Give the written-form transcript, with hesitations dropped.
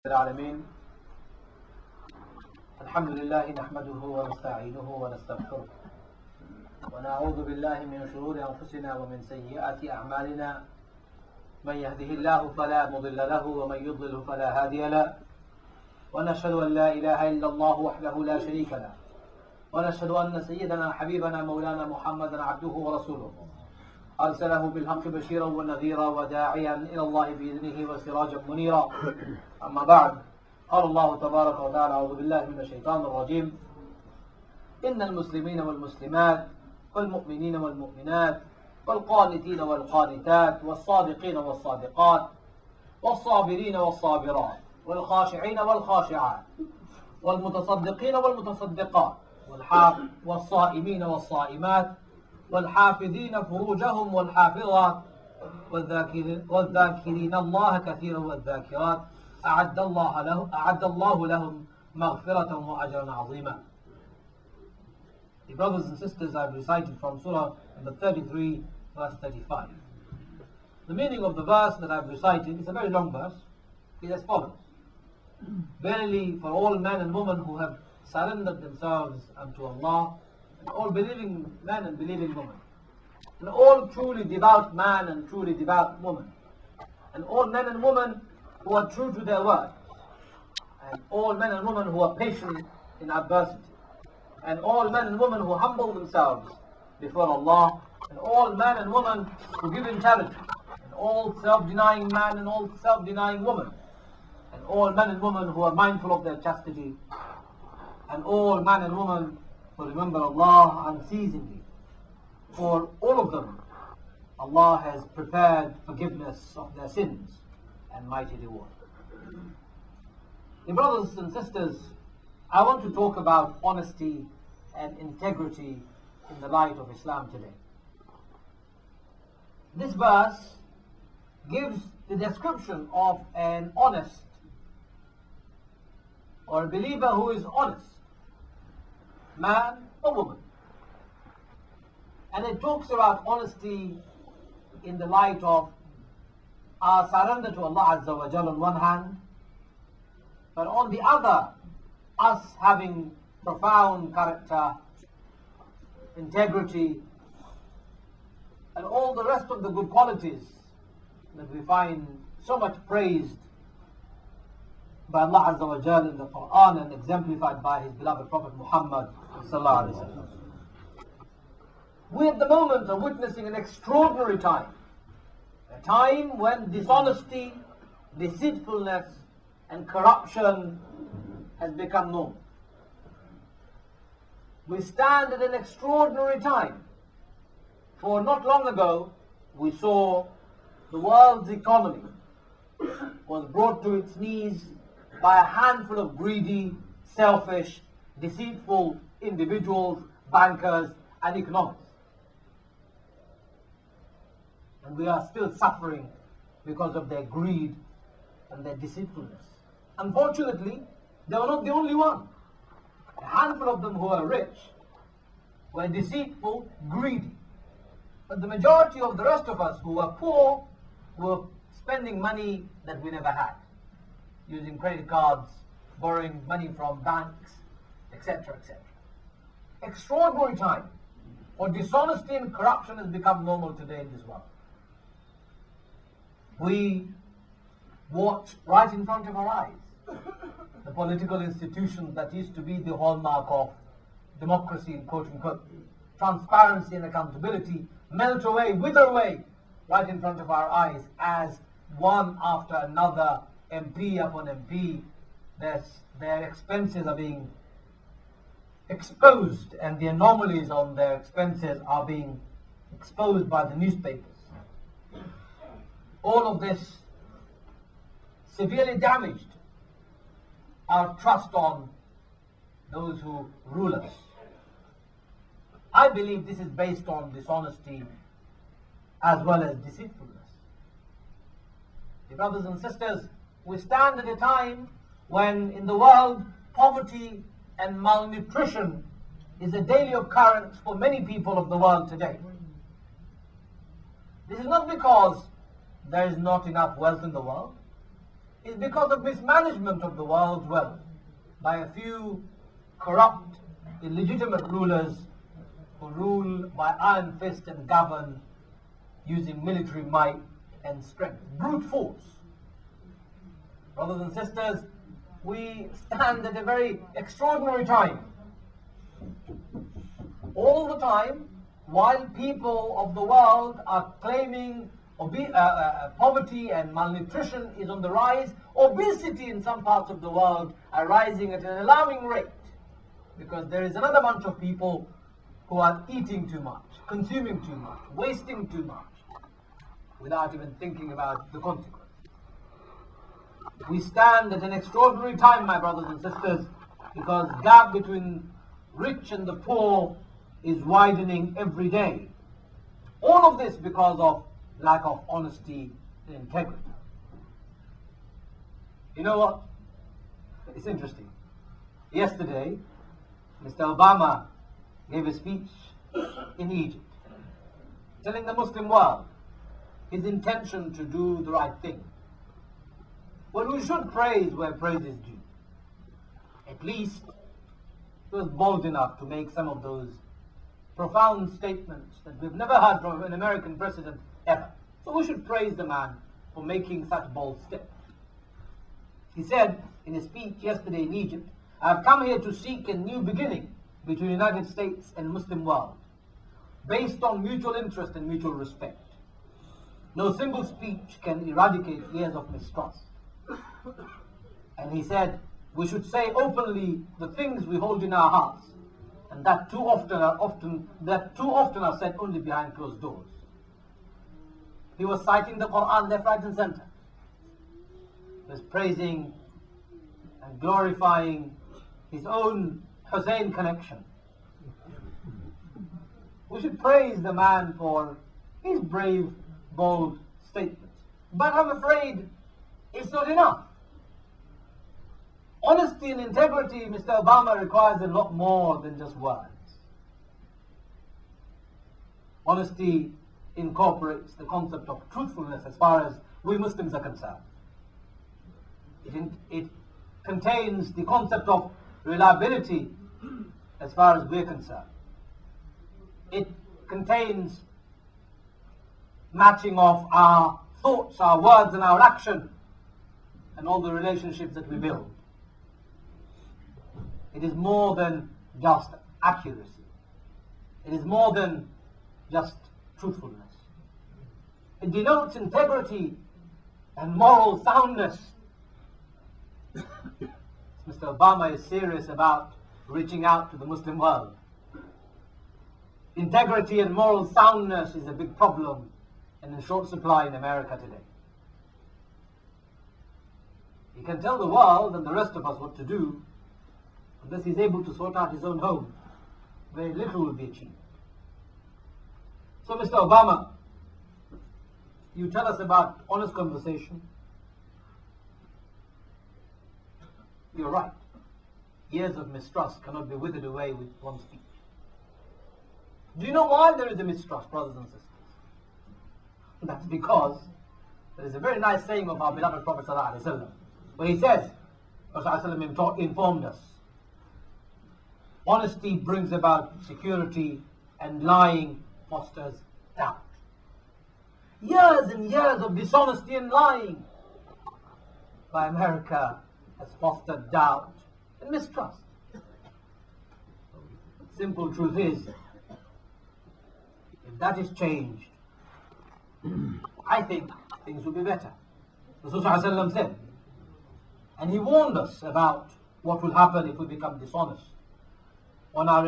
العالمين الحمد لله نحمده ونستعينه ونستغفره ونعوذ بالله من شرور أنفسنا ومن سيئات أعمالنا من يهده الله فلا مضل له ومن يضلل فلا هادي له ونشهد أن لا إله إلا الله وحده لا شريك له ونشهد أن سيدنا حبيبنا مولانا محمدا عبده ورسوله أرسله بالحق بشيرا ونذيرا وداعيا إلى الله بإذنه وسراجا منيرا. أما بعد، قال الله تبارك وتعالى: أعوذ بالله من الشيطان الرجيم. إن المسلمين والمسلمات والمؤمنين والمؤمنات والقانتين والقانتات والصادقين والصادقات والصابرين والصابرات والخاشعين والخاشعات والمتصدقين والمتصدقات والصائمين والصائمات والحافظين فروجهم والحافظات والذاكرين الله كثيرا والذاكرات أعد الله لهم مغفرة وأجرا عظيما. The brothers and sisters, I have recited from Surah number 33, verse 35. The meaning of the verse that I have recited is a very long verse. It is as follows: Verily, for all men and women who have surrendered themselves unto Allah, and all believing men and believing women, and all truly devout man and truly devout woman, and all men and women who are true to their word, and all men and women who are patient in adversity, and all men and women who humble themselves before Allah, and all men and women who give in charity, and all self-denying man and all self-denying woman, and all men and women who are mindful of their chastity, and all man and woman who remember Allah unceasingly. For all of them, Allah has prepared forgiveness of their sins and mighty reward. My brothers and sisters, I want to talk about honesty and integrity in the light of Islam today. This verse gives the description of an honest or a believer who is honest, man or woman. And it talks about honesty in the light of our surrender to Allah Azza wa Jal on one hand, but on the other, us having profound character, integrity, and all the rest of the good qualities that we find so much praised by Allah Azza wa Jal in the Quran and exemplified by His beloved Prophet Muhammad sallallahu alaihi wasallam. We at the moment are witnessing an extraordinary time. A time when dishonesty, deceitfulness and corruption has become known. We stand at an extraordinary time. For not long ago, we saw the world's economy was brought to its knees by a handful of greedy, selfish, deceitful individuals, bankers and economists. And we are still suffering because of their greed and their deceitfulness. Unfortunately, they were not the only one. A handful of them who were rich were deceitful, greedy. But the majority of the rest of us who were poor were spending money that we never had, using credit cards, borrowing money from banks, etc., etc. Extraordinary time. For dishonesty and corruption has become normal today in this world. We watch right in front of our eyes the political institutions that used to be the hallmark of democracy, quote unquote, transparency and accountability, melt away, wither away right in front of our eyes as one after another, MP upon MP, their expenses are being exposed and the anomalies on their expenses are being exposed by the newspapers. All of this severely damaged our trust on those who rule us. I believe this is based on dishonesty as well as deceitfulness. Dear brothers and sisters, we stand at a time when in the world poverty and malnutrition is a daily occurrence for many people of the world today. This is not because there is not enough wealth in the world. is because of mismanagement of the world's wealth by a few corrupt, illegitimate rulers who rule by iron fist and govern using military might and strength, brute force. Brothers and sisters, we stand at a very extraordinary time. All the time, while people of the world are claiming poverty and malnutrition is on the rise, obesity in some parts of the world are rising at an alarming rate, because there is another bunch of people who are eating too much, consuming too much, wasting too much, without even thinking about the consequence. We stand at an extraordinary time, my brothers and sisters, because the gap between rich and the poor is widening every day. All of this because of lack of honesty and integrity. You know what? It's interesting. Yesterday, Mr. Obama gave a speech in Egypt, telling the Muslim world his intention to do the right thing. Well, we should praise where praise is due. At least he was bold enough to make some of those profound statements that we've never heard from an American president ever. So we should praise the man for making such bold steps. He said in a speech yesterday in Egypt, "I have come here to seek a new beginning between the United States and Muslim world, based on mutual interest and mutual respect. No single speech can eradicate years of mistrust." And he said, we should say openly the things we hold in our hearts, and that too often are said only behind closed doors. He was citing the Quran left, right, and center. He was praising and glorifying his own Hussein connection. We should praise the man for his brave, bold statements. But I'm afraid it's not enough. Honesty and integrity, Mr. Obama, requires a lot more than just words. Honesty incorporates the concept of truthfulness as far as we Muslims are concerned. It contains the concept of reliability as far as we're concerned. It contains matching of our thoughts, our words, and our action, and all the relationships that we build. It is more than just accuracy. It is more than just truthfulness. It denotes integrity and moral soundness. Mr. Obama is serious about reaching out to the Muslim world. Integrity and moral soundness is a big problem and in short supply in America today. He can tell the world and the rest of us what to do. Unless he's able to sort out his own home, very little will be achieved. So, Mr. Obama, you tell us about honest conversation. You're right. Years of mistrust cannot be withered away with one speech. Do you know why there is a mistrust, brothers and sisters? That's because there is a very nice saying of our beloved Prophet ﷺ, where he says, Prophet ﷺ informed us, honesty brings about security and lying fosters doubt. Years and years of dishonesty and lying by America has fostered doubt and mistrust. Simple truth is, if that is changed, I think things will be better. Rasul ﷺ said, and he warned us about what will happen if we become dishonest on our